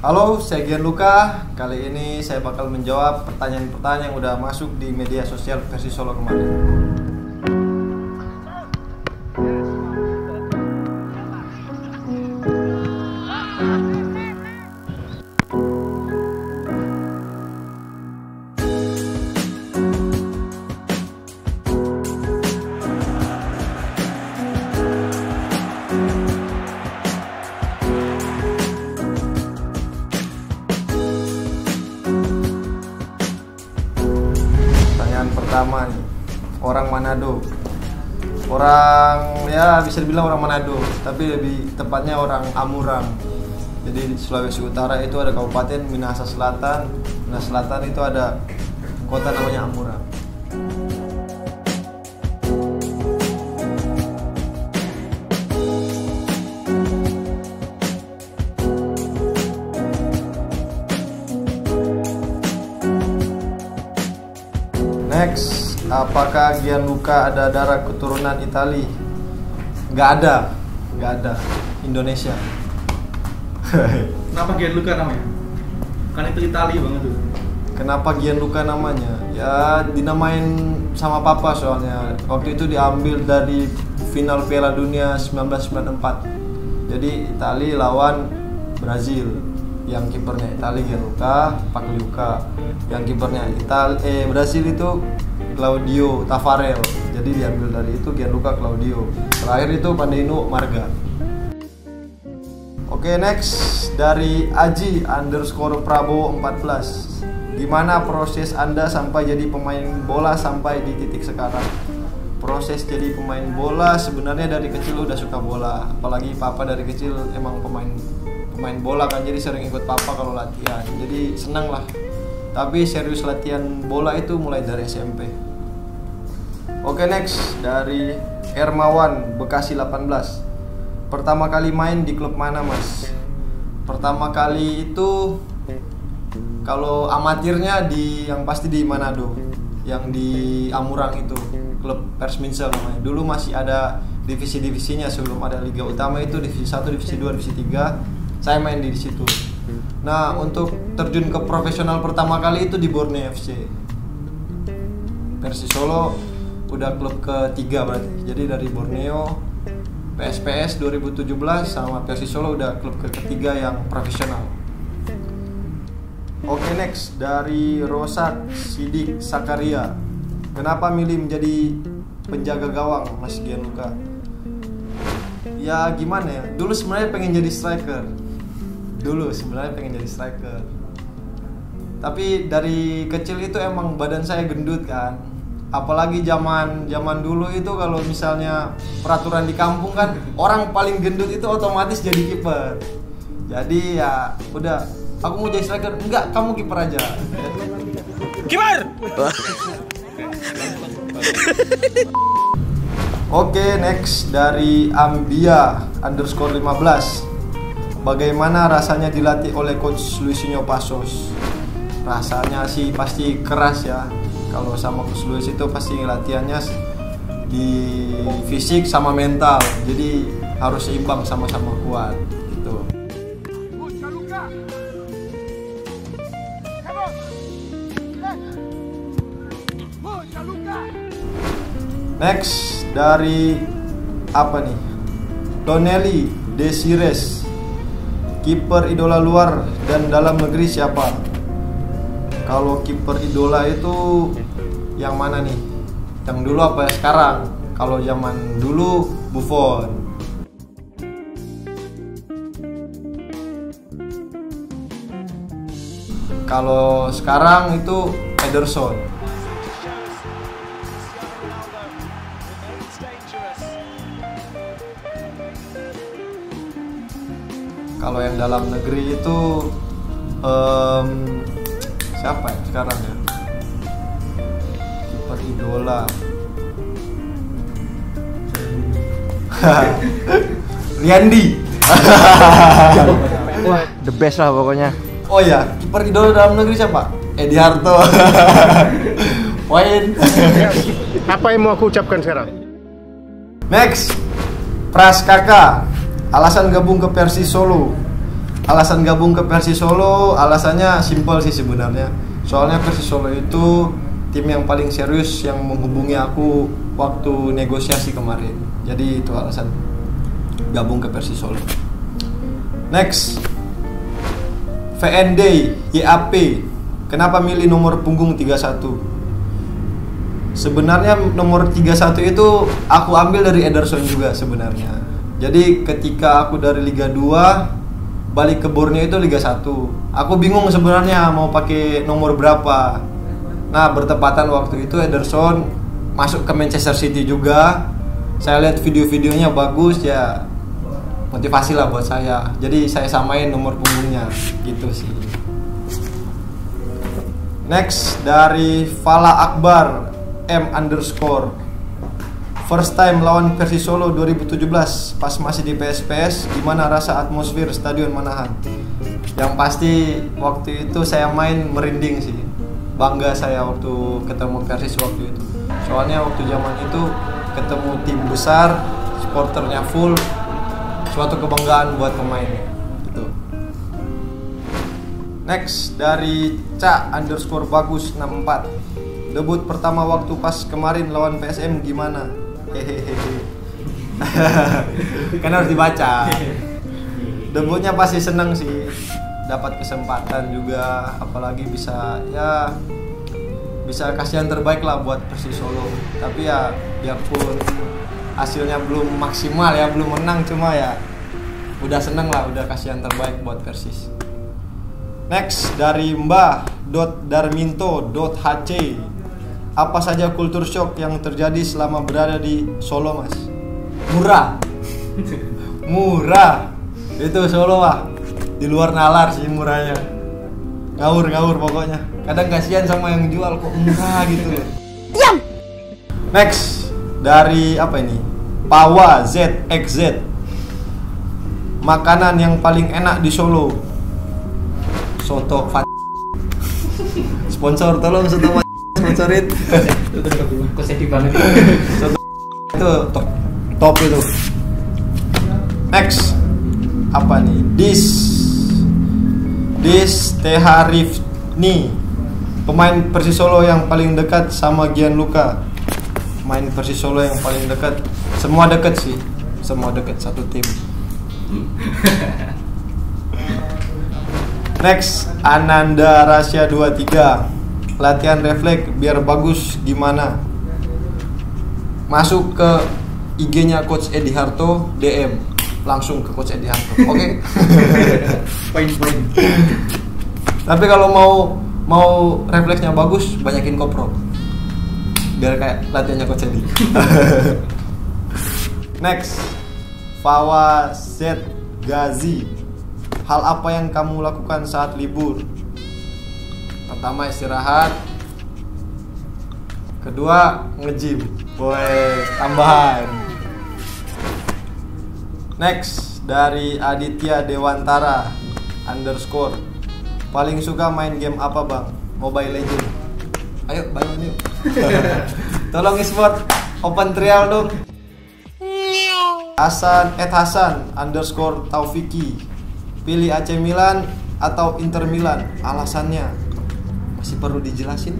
Halo, saya Gianluca. Kali ini saya bakal menjawab pertanyaan-pertanyaan yang udah masuk di media sosial Persis Solo kemarin. Pertama nih, orang Manado. Orang ya bisa dibilang orang Manado, tapi lebih tepatnya orang Amurang. Jadi di Sulawesi Utara itu ada Kabupaten Minahasa Selatan. Minahasa Selatan itu ada kota namanya Amurang. Next, apakah Gianluca ada darah keturunan Itali? Nggak ada. Indonesia. Kenapa Gianluca namanya? Kan itu Itali banget tuh. Kenapa Gianluca namanya? Ya dinamain sama papa soalnya. Waktu itu diambil dari final Piala Dunia 1994. Jadi Itali lawan Brazil. Yang kipernya Itali Gianluca Pagliuca, yang kipernya Brasil itu Claudio Taffarel. Jadi diambil dari itu Gianluca Claudio. Terakhir itu Pandino Marga. Oke, next dari Aji_Prabowo 14. Gimana proses Anda sampai jadi pemain bola sampai di titik sekarang? Proses jadi pemain bola sebenarnya dari kecil udah suka bola. Apalagi papa dari kecil emang pemain bola kan, jadi sering ikut papa kalau latihan, jadi senang lah. Tapi serius latihan bola itu mulai dari SMP. Oke, next dari Hermawan Bekasi 18. Pertama kali main di klub mana, Mas? Pertama kali itu kalau amatirnya yang pasti di Manado, yang di Amurang itu, klub Persminsel namanya. Dulu masih ada divisi-divisinya sebelum ada Liga Utama, itu divisi 1, divisi 2, divisi 3. Saya main di situ. Nah, untuk terjun ke profesional pertama kali itu di Borneo FC. Persis Solo udah klub ketiga berarti. Jadi dari Borneo, PSPS 2017 sama Persis Solo udah klub ketiga yang profesional. Oke, next dari Rosak Sidik Sakaria. Kenapa milih menjadi penjaga gawang, Mas Gianluca? Ya gimana ya? Dulu sebenarnya pengen jadi striker. Tapi dari kecil itu emang badan saya gendut kan. Apalagi zaman dulu itu kalau misalnya peraturan di kampung kan, orang paling gendut itu otomatis jadi kiper. Jadi ya udah, aku mau jadi striker. Enggak, kamu kiper aja. Kiper. Oke, next dari Ambia_15. Bagaimana rasanya dilatih oleh Coach Luisinho Passos? Rasanya sih pasti keras ya. Kalau sama Coach Luis itu pasti latihannya di fisik sama mental. Jadi harus seimbang, sama-sama kuat gitu. Next dari apa nih? Donelli Desires. Kiper idola luar dan dalam negeri siapa? Kalau kiper idola itu yang mana nih? Yang dulu apa ya sekarang? Kalau zaman dulu Buffon. Kalau sekarang itu Ederson. Kalau yang dalam negeri itu siapa ya sekarang ya? Kiper idola. Liandi. Wah, the best lah pokoknya. Oh ya, kiper idola dalam negeri siapa? Edi Harto. Wayne. Apa yang mau aku ucapkan sekarang? Next, Pras Kakak. Alasan gabung ke Persis Solo. alasan gabung ke Persis Solo, alasannya simpel sih sebenarnya. Soalnya Persis Solo itu tim yang paling serius yang menghubungi aku waktu negosiasi kemarin. Jadi itu alasan gabung ke Persis Solo. Next, VND YAP. Kenapa milih nomor punggung 31? Sebenarnya nomor 31 itu aku ambil dari Ederson juga sebenarnya. Jadi ketika aku dari Liga 2 balik ke Borneo itu Liga 1. Aku bingung sebenarnya mau pakai nomor berapa. Nah, bertepatan waktu itu Ederson masuk ke Manchester City juga. Saya lihat video-videonya bagus ya. Motivasi lah buat saya. Jadi saya samain nomor punggungnya gitu sih. Next dari Fala Akbar M_. First time lawan Persis Solo 2017 pas masih di PSPS, gimana rasa atmosfer Stadion Manahan? Yang pasti waktu itu saya main merinding sih. Bangga saya waktu ketemu Persis waktu itu. Soalnya waktu zaman itu ketemu tim besar, supporternya full, suatu kebanggaan buat pemainnya. Gitu. Next dari Ca_bagus64. Debut pertama waktu pas kemarin lawan PSM gimana? Hehehe. Kan harus dibaca. Debutnya pasti seneng sih. Dapat kesempatan juga, apalagi bisa kasih yang terbaik lah buat Persis Solo. Tapi ya biarpun hasilnya belum maksimal ya, belum menang, cuma ya udah seneng lah, udah kasih yang terbaik buat Persis. Next dari mbah.darminto.hc. Apa saja kultur shock yang terjadi selama berada di Solo, Mas? Murah. Itu Solo lah. Di luar nalar sih murahnya. Ngawur pokoknya. Kadang kasihan sama yang jual, kok murah gitu. Diam. Next dari apa ini? Pawa ZXZ. Makanan yang paling enak di Solo. Soto sponsor, tolong soto sponsorin. Kok sedih banget. Soto itu top itu. Next apa nih? Dis Teharifni. Pemain Persis Solo yang paling dekat sama Gianluca. Pemain Persis Solo yang paling dekat. Semua dekat sih. Semua dekat satu tim. Next, Ananda Rasya 23. Latihan refleks biar bagus gimana? Masuk ke IG-nya Coach Edi Harto, DM langsung ke Coach Edi Harto. Oke? Poin. Tapi kalau mau refleksnya bagus, banyakin koprol. Biar kayak latihannya Coach Edi. Next, Fawa Z Gazi. Hal apa yang kamu lakukan saat libur? Pertama istirahat. Kedua nge-gym. Boy, tambahan. Next dari Aditya Dewantara _ paling suka main game apa, Bang? Mobile Legends. Ayo bangun yuk. Tolong e-sport open trial dong. Hasan _Taufiki. Pilih AC Milan atau Inter Milan? Alasannya masih perlu dijelasin?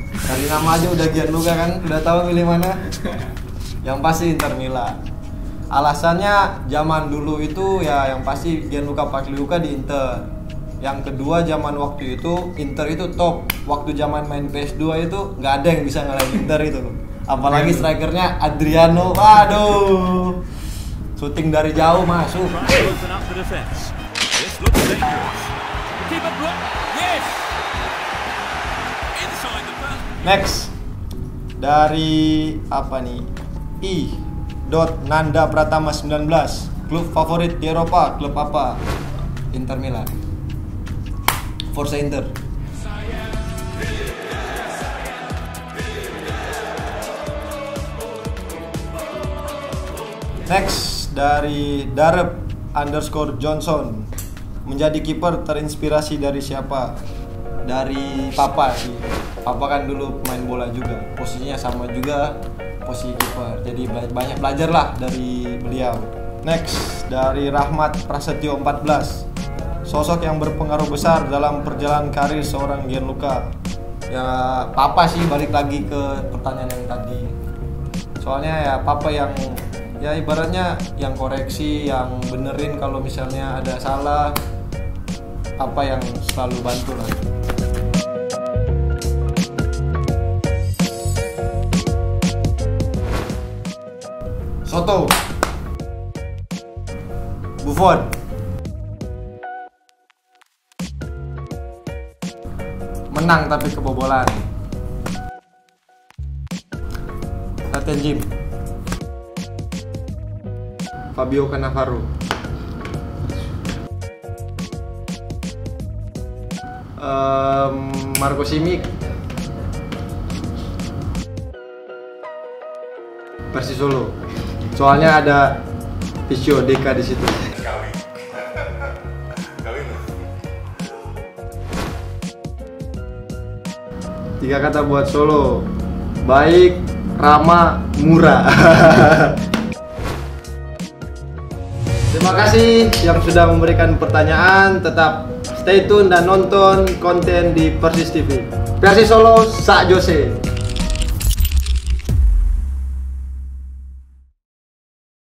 Dari nama aja udah Gianluca kan, udah tahu milih mana. Yang pasti Inter Milan. Alasannya zaman dulu itu ya yang pasti Gianluca Pagliuca di Inter. Yang kedua zaman waktu itu Inter itu top. Waktu zaman main PS2 itu nggak ada yang bisa ngalahin Inter itu. Apalagi strikernya Adriano. Waduh, syuting dari jauh masuk. Next dari apa nih? Nanda Pratama 19. Klub favorit di Eropa, klub apa? Inter Milan. Forza Inter. Next dari Darep _Johnson. Menjadi kiper terinspirasi dari siapa? Dari papa sih. Papa kan dulu pemain bola juga. Posisinya sama juga posisi kiper. Jadi banyak belajar lah dari beliau. Next, dari Rahmat Prasetyo 14. Sosok yang berpengaruh besar dalam perjalanan karir seorang Gianluca. Ya Papa sih, balik lagi ke pertanyaan yang tadi. Soalnya ya Papa yang ya ibaratnya yang koreksi, yang benerin kalau misalnya ada salah. Papa yang selalu bantu lah. Soto, Buffon, menang tapi kebobolan. Latihan gym, Fabio Cannavaro, Marco Simic, Persis Solo. Soalnya ada Visio Deka di situ. Tiga kata buat Solo: baik, ramah, murah. Terima kasih yang sudah memberikan pertanyaan. Tetap stay tune dan nonton konten di Persis TV. Persis Solo, Sak Jose.